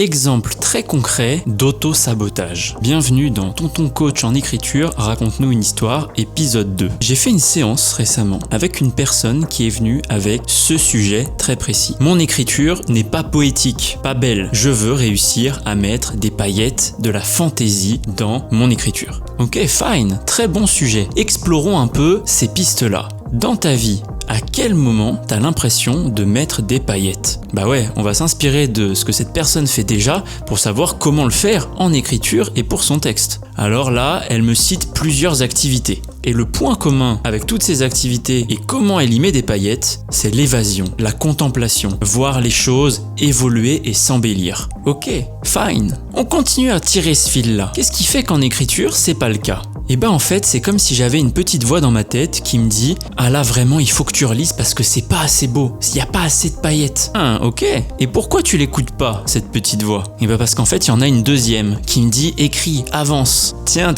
Exemple très concret d'auto-sabotage. Bienvenue dans Tonton Coach en écriture, raconte-nous une histoire, épisode 2. J'ai fait une séance récemment avec une personne qui est venue avec ce sujet très précis. Mon écriture n'est pas poétique, pas belle. Je veux réussir à mettre des paillettes, de la fantaisie dans mon écriture. Ok, fine, très bon sujet. Explorons un peu ces pistes-là. Dans ta vie, à quel moment t'as l'impression de mettre des paillettes? Bah ouais, on va s'inspirer de ce que cette personne fait déjà pour savoir comment le faire en écriture et pour son texte. Alors là, elle me cite plusieurs activités. Et le point commun avec toutes ces activités et comment elle y met des paillettes, c'est l'évasion, la contemplation, voir les choses évoluer et s'embellir. Ok, fine. On continue à tirer ce fil-là. Qu'est-ce qui fait qu'en écriture, c'est pas le cas? Et ben en fait, c'est comme si j'avais une petite voix dans ma tête qui me dit « Ah là vraiment, il faut que tu relises parce que c'est pas assez beau, il y a pas assez de paillettes. » Ah ok, et pourquoi tu l'écoutes pas, cette petite voix? Et ben parce qu'en fait, il y en a une deuxième qui me dit « Écris, avance. » Tiens,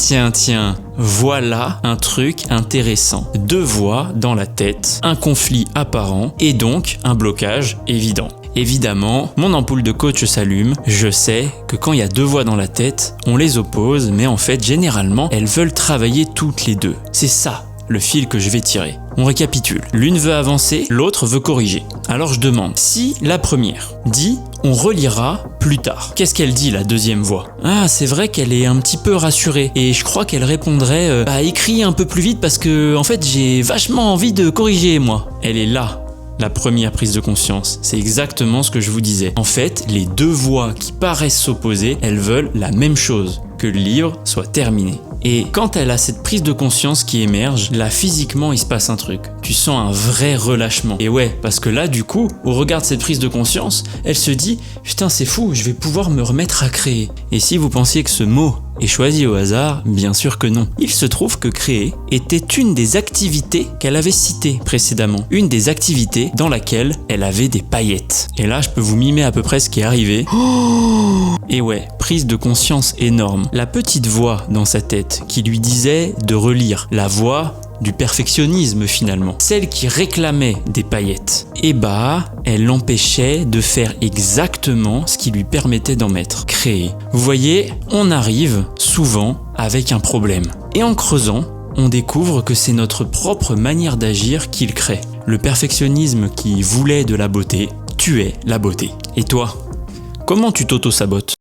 voilà un truc intéressant. Deux voix dans la tête, un conflit apparent et donc un blocage évident. Évidemment, mon ampoule de coach s'allume, je sais que quand il y a deux voix dans la tête, on les oppose, mais en fait, généralement, elles veulent travailler toutes les deux. C'est ça, le fil que je vais tirer. On récapitule. L'une veut avancer, l'autre veut corriger. Alors je demande, si la première dit « on relira plus tard », qu'est-ce qu'elle dit la deuxième voix? Ah, c'est vrai qu'elle est un petit peu rassurée, et je crois qu'elle répondrait « écris un peu plus vite parce que, en fait, j'ai vachement envie de corriger, moi ». Elle est là. La première prise de conscience, c'est exactement ce que je vous disais. En fait, les deux voix qui paraissent s'opposer, elles veulent la même chose, que le livre soit terminé. Et quand elle a cette prise de conscience qui émerge, là physiquement il se passe un truc. Tu sens un vrai relâchement. Et ouais, parce que là du coup, au regard de cette prise de conscience, elle se dit « Putain c'est fou, je vais pouvoir me remettre à créer ». Et si vous pensiez que ce mot est choisi au hasard, bien sûr que non. Il se trouve que créer était une des activités qu'elle avait citées précédemment. Une des activités dans laquelle elle avait des paillettes. Et là, je peux vous mimer à peu près ce qui est arrivé. Et ouais, prise de conscience énorme. La petite voix dans sa tête qui lui disait de relire. La voix du perfectionnisme finalement. Celle qui réclamait des paillettes. Et bah, elle l'empêchait de faire exactement ce qui lui permettait d'en mettre. Créer. Vous voyez, on arrive souvent avec un problème. Et en creusant, on découvre que c'est notre propre manière d'agir qui le crée. Le perfectionnisme qui voulait de la beauté tuait la beauté. Et toi, comment tu t'auto-sabotes ?